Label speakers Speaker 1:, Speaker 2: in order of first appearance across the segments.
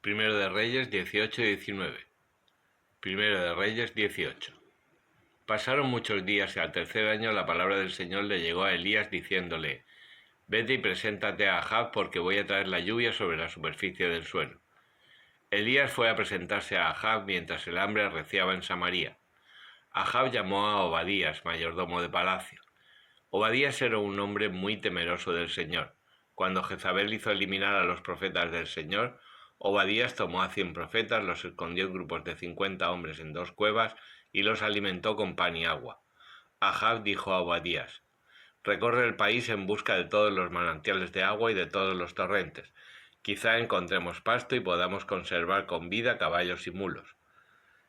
Speaker 1: Primero de Reyes 18 y 19. Primero de Reyes 18. Pasaron muchos días y al tercer año la palabra del Señor le llegó a Elías diciéndole: Vete y preséntate a Ahab porque voy a traer la lluvia sobre la superficie del suelo. Elías fue a presentarse a Ahab mientras el hambre arreciaba en Samaria. Ahab llamó a Obadías, mayordomo de palacio. Obadías era un hombre muy temeroso del Señor. Cuando Jezabel hizo eliminar a los profetas del Señor, Obadías tomó a 100 profetas, los escondió en grupos de 50 hombres en 2 cuevas y los alimentó con pan y agua. Ahab dijo a Obadías: Recorre el país en busca de todos los manantiales de agua y de todos los torrentes. Quizá encontremos pasto y podamos conservar con vida caballos y mulos.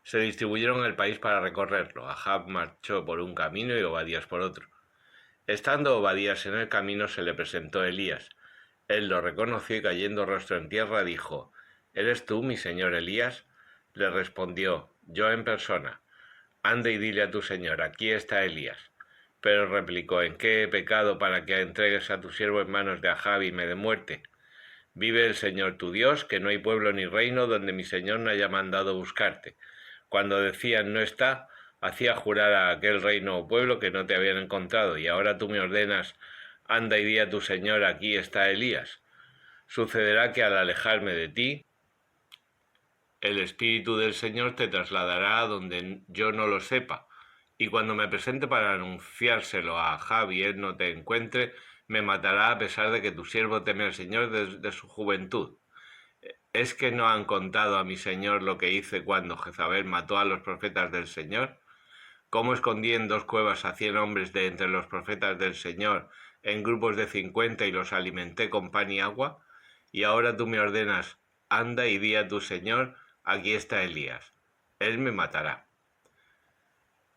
Speaker 1: Se distribuyeron el país para recorrerlo. Ahab marchó por un camino y Obadías por otro. Estando Obadías en el camino se le presentó Elías. Él lo reconoció y cayendo rostro en tierra dijo: ¿Eres tú, mi señor Elías? Le respondió: Yo en persona. Anda y dile a tu señor: aquí está Elías. Pero replicó: ¿en qué he pecado para que entregues a tu siervo en manos de Ahab y me dé muerte? Vive el Señor tu Dios, que no hay pueblo ni reino donde mi señor no haya mandado buscarte. Cuando decían no está, hacía jurar a aquel reino o pueblo que no te habían encontrado, y ahora tú me ordenas: anda y di a tu señor: aquí está Elías. Sucederá que al alejarme de ti, el Espíritu del Señor te trasladará a donde yo no lo sepa, y cuando me presente para anunciárselo a Ahab y él no te encuentre, me matará a pesar de que tu siervo teme al Señor desde su juventud. ¿Es que no han contado a mi señor lo que hice cuando Jezabel mató a los profetas del Señor? ¿Cómo escondí en 2 cuevas a 100 hombres de entre los profetas del Señor en grupos de 50 y los alimenté con pan y agua? Y ahora tú me ordenas: anda y di a tu señor: aquí está Elías. Él me matará.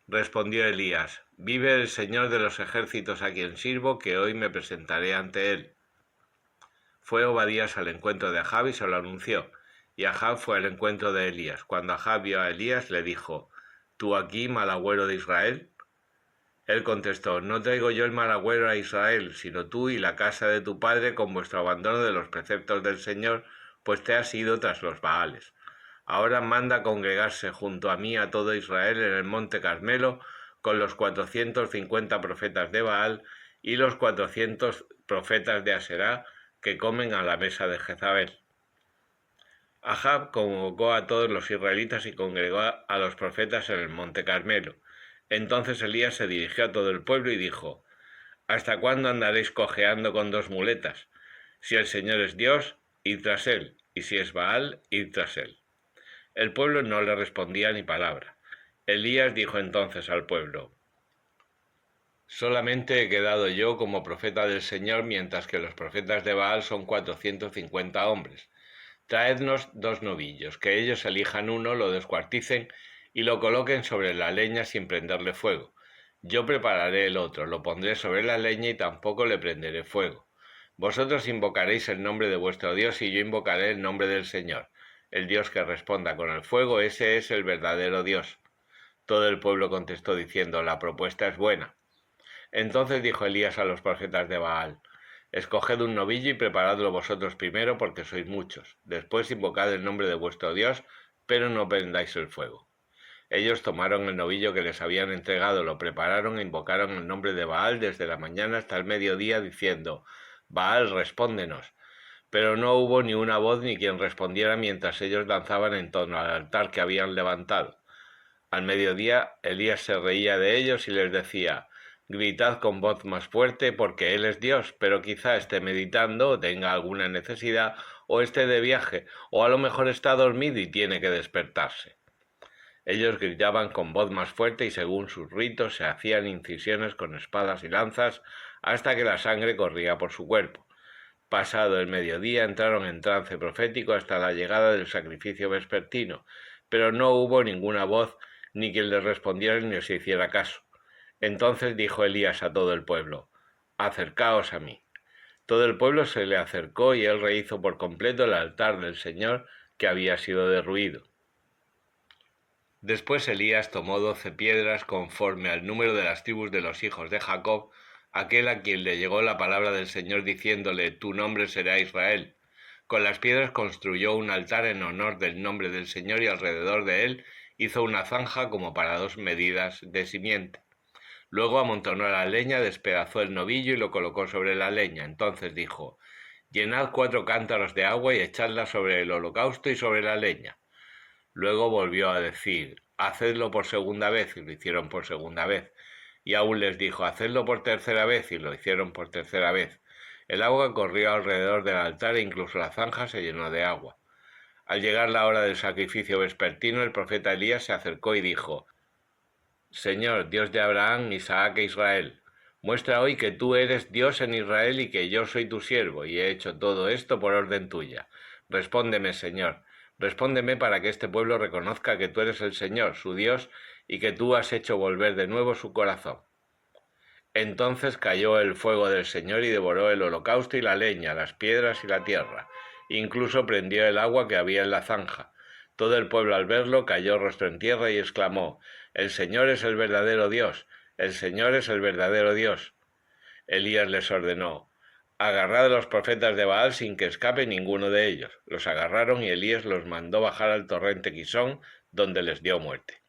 Speaker 1: Respondió Elías: vive el Señor de los ejércitos a quien sirvo, que hoy me presentaré ante él. Fue Obadías al encuentro de Ahab y se lo anunció, y Ahab fue al encuentro de Elías. Cuando Ahab vio a Elías, le dijo: ¿Tú aquí, mal agüero de Israel? Él contestó: no traigo yo el mal agüero a Israel, sino tú y la casa de tu padre con vuestro abandono de los preceptos del Señor, pues te has ido tras los Baales. Ahora manda congregarse junto a mí a todo Israel en el monte Carmelo, con los 450 profetas de Baal y los 400 profetas de Aserá, que comen a la mesa de Jezabel. Ahab convocó a todos los israelitas y congregó a los profetas en el monte Carmelo. Entonces Elías se dirigió a todo el pueblo y dijo: ¿Hasta cuándo andaréis cojeando con 2 muletas? Si el Señor es Dios, id tras él, y si es Baal, id tras él. El pueblo no le respondía ni palabra. Elías dijo entonces al pueblo: solamente he quedado yo como profeta del Señor, mientras que los profetas de Baal son 450 hombres. Traednos 2 novillos, que ellos elijan uno, lo descuarticen y lo coloquen sobre la leña sin prenderle fuego. Yo prepararé el otro, lo pondré sobre la leña y tampoco le prenderé fuego. Vosotros invocaréis el nombre de vuestro Dios y yo invocaré el nombre del Señor. El Dios que responda con el fuego, ese es el verdadero Dios. Todo el pueblo contestó diciendo: la propuesta es buena. Entonces dijo Elías a los profetas de Baal: escoged un novillo y preparadlo vosotros primero, porque sois muchos. Después invocad el nombre de vuestro Dios, pero no prendáis el fuego. Ellos tomaron el novillo que les habían entregado, lo prepararon e invocaron el nombre de Baal desde la mañana hasta el mediodía, diciendo: Baal, respóndenos. Pero no hubo ni una voz ni quien respondiera mientras ellos danzaban en torno al altar que habían levantado. Al mediodía Elías se reía de ellos y les decía: gritad con voz más fuerte, porque Él es Dios, pero quizá esté meditando, o tenga alguna necesidad, o esté de viaje, o a lo mejor está dormido y tiene que despertarse. Ellos gritaban con voz más fuerte y según sus ritos se hacían incisiones con espadas y lanzas hasta que la sangre corría por su cuerpo. Pasado el mediodía entraron en trance profético hasta la llegada del sacrificio vespertino, pero no hubo ninguna voz, ni quien les respondiera ni les hiciera caso. Entonces dijo Elías a todo el pueblo: acercaos a mí. Todo el pueblo se le acercó y él rehizo por completo el altar del Señor que había sido derruido. Después Elías tomó 12 piedras conforme al número de las tribus de los hijos de Jacob, aquel a quien le llegó la palabra del Señor diciéndole: tu nombre será Israel. Con las piedras construyó un altar en honor del nombre del Señor y alrededor de él hizo una zanja como para 2 medidas de simiente. Luego amontonó la leña, despedazó el novillo y lo colocó sobre la leña. Entonces dijo: «Llenad 4 cántaros de agua y echadla sobre el holocausto y sobre la leña». Luego volvió a decir: «Hacedlo por segunda vez», y lo hicieron por segunda vez. Y aún les dijo: «Hacedlo por tercera vez», y lo hicieron por tercera vez. El agua corrió alrededor del altar e incluso la zanja se llenó de agua. Al llegar la hora del sacrificio vespertino, el profeta Elías se acercó y dijo: «Señor, Dios de Abraham, Isaac e Israel, muestra hoy que tú eres Dios en Israel y que yo soy tu siervo, y he hecho todo esto por orden tuya. Respóndeme, Señor, respóndeme para que este pueblo reconozca que tú eres el Señor, su Dios, y que tú has hecho volver de nuevo su corazón». Entonces cayó el fuego del Señor y devoró el holocausto y la leña, las piedras y la tierra. Incluso prendió el agua que había en la zanja. Todo el pueblo al verlo cayó rostro en tierra y exclamó: «El Señor es el verdadero Dios, el Señor es el verdadero Dios». Elías les ordenó: «Agarrad a los profetas de Baal sin que escape ninguno de ellos». Los agarraron y Elías los mandó bajar al torrente Quisón, donde les dio muerte.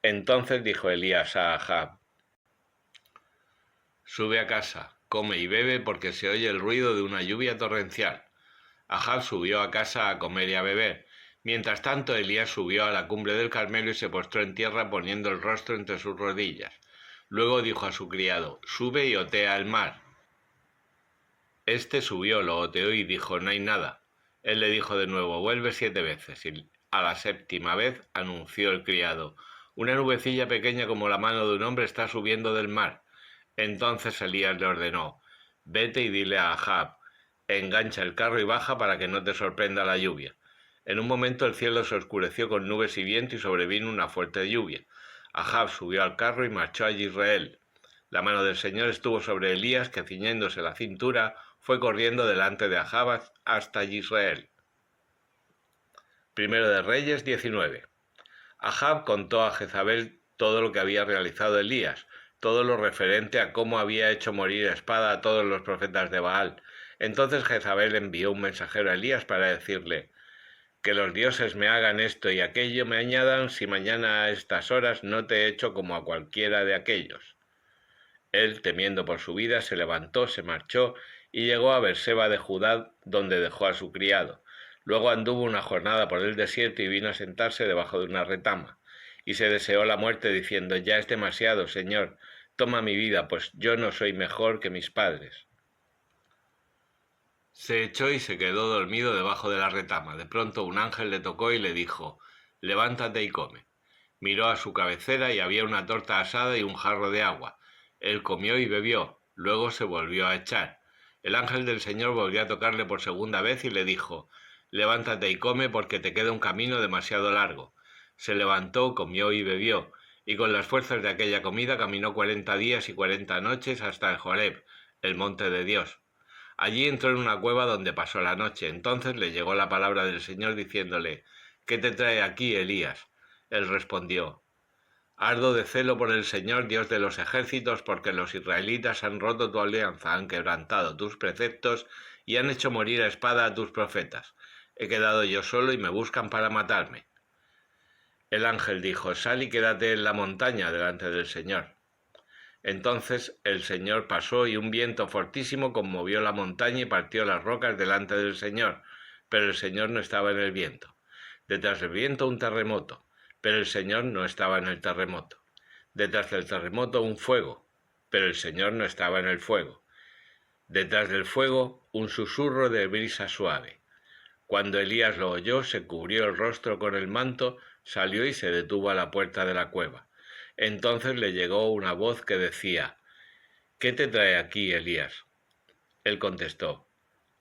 Speaker 1: Entonces dijo Elías a Ahab: «Sube a casa, come y bebe, porque se oye el ruido de una lluvia torrencial». Ahab subió a casa a comer y a beber. Mientras tanto, Elías subió a la cumbre del Carmelo y se postró en tierra poniendo el rostro entre sus rodillas. Luego dijo a su criado: «Sube y otea el mar». Este subió, lo oteó y dijo: «No hay nada». Él le dijo de nuevo: «Vuelve 7 veces». Y a la 7ª vez anunció el criado: «Una nubecilla pequeña como la mano de un hombre está subiendo del mar». Entonces Elías le ordenó: «Vete y dile a Ahab: engancha el carro y baja para que no te sorprenda la lluvia». En un momento el cielo se oscureció con nubes y viento y sobrevino una fuerte lluvia. Ahab subió al carro y marchó a Jezreel. La mano del Señor estuvo sobre Elías, que ciñéndose la cintura fue corriendo delante de Ahab hasta Jezreel. Primero de Reyes 19. Ahab contó a Jezabel todo lo que había realizado Elías, todo lo referente a cómo había hecho morir a espada a todos los profetas de Baal. Entonces Jezabel envió un mensajero a Elías para decirle: «Que los dioses me hagan esto y aquello, me añadan, si mañana a estas horas no te echo como a cualquiera de aquellos». Él, temiendo por su vida, se levantó, se marchó y llegó a Berseba de Judá, donde dejó a su criado. Luego anduvo una jornada por el desierto y vino a sentarse debajo de una retama. Y se deseó la muerte, diciendo: «Ya es demasiado, Señor, toma mi vida, pues yo no soy mejor que mis padres». Se echó y se quedó dormido debajo de la retama. De pronto un ángel le tocó y le dijo: «Levántate y come». Miró a su cabecera y había una torta asada y un jarro de agua. Él comió y bebió, luego se volvió a echar. El ángel del Señor volvió a tocarle por segunda vez y le dijo: «Levántate y come, porque te queda un camino demasiado largo». Se levantó, comió y bebió, y con las fuerzas de aquella comida caminó 40 días y 40 noches hasta el Joreb, el monte de Dios. Allí entró en una cueva donde pasó la noche. Entonces le llegó la palabra del Señor diciéndole: «¿Qué te trae aquí, Elías?». Él respondió: «Ardo de celo por el Señor, Dios de los ejércitos, porque los israelitas han roto tu alianza, han quebrantado tus preceptos y han hecho morir a espada a tus profetas. He quedado yo solo y me buscan para matarme». El ángel dijo: «Sal y quédate en la montaña delante del Señor». Entonces el Señor pasó y un viento fortísimo conmovió la montaña y partió las rocas delante del Señor, pero el Señor no estaba en el viento. Detrás del viento un terremoto, pero el Señor no estaba en el terremoto. Detrás del terremoto un fuego, pero el Señor no estaba en el fuego. Detrás del fuego un susurro de brisa suave. Cuando Elías lo oyó, se cubrió el rostro con el manto, salió y se detuvo a la puerta de la cueva. Entonces le llegó una voz que decía: «¿Qué te trae aquí, Elías?». Él contestó: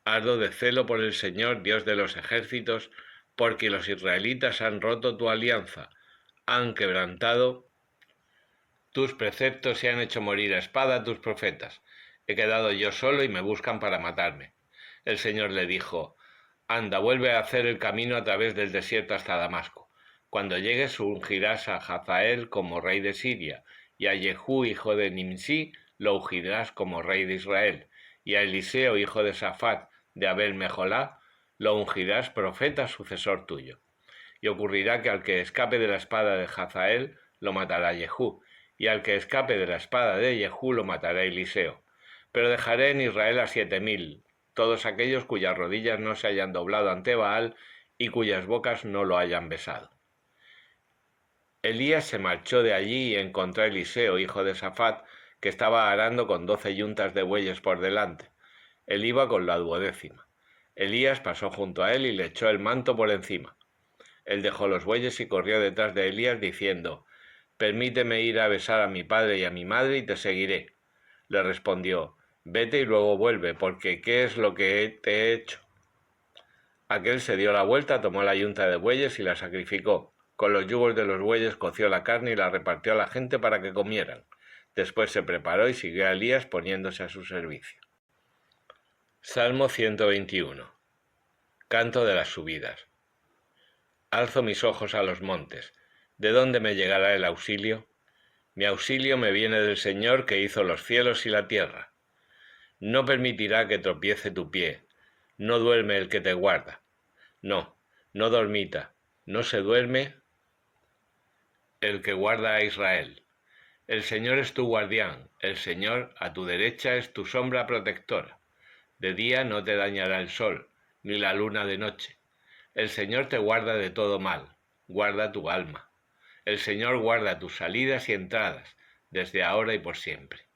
Speaker 1: «Ardo de celo por el Señor, Dios de los ejércitos, porque los israelitas han roto tu alianza, han quebrantado tus preceptos y han hecho morir a espada a tus profetas. He quedado yo solo y me buscan para matarme». El Señor le dijo: «Anda, vuelve a hacer el camino a través del desierto hasta Damasco. Cuando llegues ungirás a Hazael como rey de Siria, y a Jehú, hijo de Nimsi, lo ungirás como rey de Israel, y a Eliseo, hijo de Safat, de Abel Mejolá, lo ungirás profeta sucesor tuyo. Y ocurrirá que al que escape de la espada de Hazael, lo matará Jehú, y al que escape de la espada de Jehú, lo matará Eliseo. Pero dejaré en Israel a 7000, todos aquellos cuyas rodillas no se hayan doblado ante Baal y cuyas bocas no lo hayan besado. Elías se marchó de allí y encontró a Eliseo, hijo de Safat, que estaba arando con 12 yuntas de bueyes por delante. Él iba con la 12ª. Elías pasó junto a él y le echó el manto por encima. Él dejó los bueyes y corrió detrás de Elías diciendo: «Permíteme ir a besar a mi padre y a mi madre y te seguiré». Le respondió: «Vete y luego vuelve, porque ¿qué es lo que te he hecho?». Aquel se dio la vuelta, tomó la yunta de bueyes y la sacrificó. Con los yugos de los bueyes coció la carne y la repartió a la gente para que comieran. Después se preparó y siguió a Elías poniéndose a su servicio. Salmo 121. Canto de las subidas. Alzo mis ojos a los montes. ¿De dónde me llegará el auxilio? Mi auxilio me viene del Señor, que hizo los cielos y la tierra. No permitirá que tropiece tu pie. No duerme el que te guarda. No, no dormita. No se duerme el que guarda a Israel. El Señor es tu guardián. El Señor a tu derecha es tu sombra protectora. De día no te dañará el sol, ni la luna de noche. El Señor te guarda de todo mal. Guarda tu alma. El Señor guarda tus salidas y entradas, desde ahora y por siempre.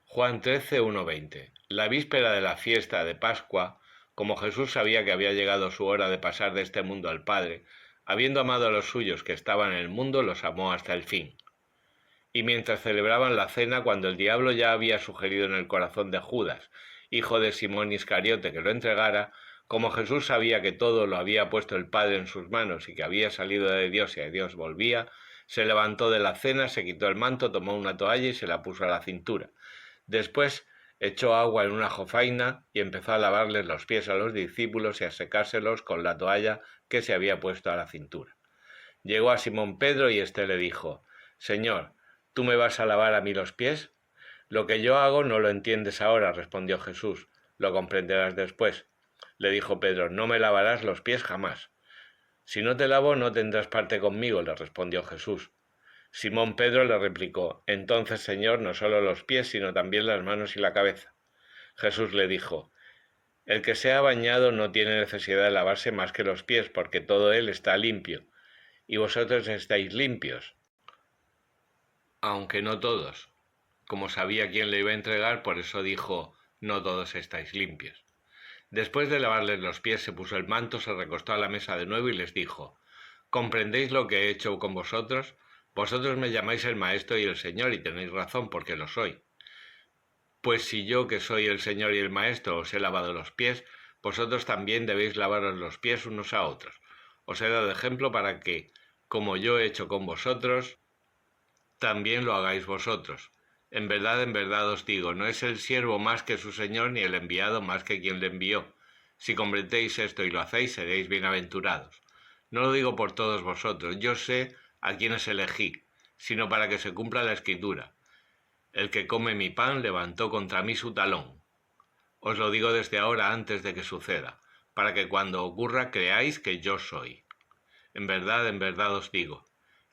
Speaker 1: Juan 13, 1-20. La víspera de la fiesta de Pascua, como Jesús sabía que había llegado su hora de pasar de este mundo al Padre, habiendo amado a los suyos que estaban en el mundo, los amó hasta el fin. Y mientras celebraban la cena, cuando el diablo ya había sugerido en el corazón de Judas, hijo de Simón Iscariote, que lo entregara, como Jesús sabía que todo lo había puesto el Padre en sus manos y que había salido de Dios y a Dios volvía, se levantó de la cena, se quitó el manto, tomó una toalla y se la puso a la cintura. Después echó agua en una jofaina y empezó a lavarles los pies a los discípulos y a secárselos con la toalla que se había puesto a la cintura. Llegó a Simón Pedro y éste le dijo: «Señor, ¿tú me vas a lavar a mí los pies?». «Lo que yo hago no lo entiendes ahora», respondió Jesús, «lo comprenderás después». Le dijo Pedro: «No me lavarás los pies jamás». «Si no te lavo, no tendrás parte conmigo», le respondió Jesús. Simón Pedro le replicó: «Entonces, Señor, no solo los pies, sino también las manos y la cabeza». Jesús le dijo: «El que se ha bañado no tiene necesidad de lavarse más que los pies, porque todo él está limpio, y vosotros estáis limpios, aunque no todos». Como sabía quién le iba a entregar, por eso dijo: «No todos estáis limpios». Después de lavarles los pies, se puso el manto, se recostó a la mesa de nuevo y les dijo: «¿Comprendéis lo que he hecho con vosotros? Vosotros me llamáis el Maestro y el Señor, y tenéis razón, porque lo soy. Pues si yo, que soy el Señor y el Maestro, os he lavado los pies, vosotros también debéis lavaros los pies unos a otros. Os he dado ejemplo para que, como yo he hecho con vosotros, también lo hagáis vosotros. En verdad os digo, no es el siervo más que su Señor, ni el enviado más que quien le envió. Si comprendéis esto y lo hacéis, seréis bienaventurados. No lo digo por todos vosotros, yo sé a quienes elegí, sino para que se cumpla la Escritura. El que come mi pan levantó contra mí su talón. Os lo digo desde ahora antes de que suceda, para que cuando ocurra creáis que yo soy. En verdad os digo,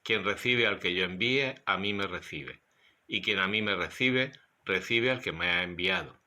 Speaker 1: quien recibe al que yo envíe, a mí me recibe, y quien a mí me recibe, recibe al que me ha enviado.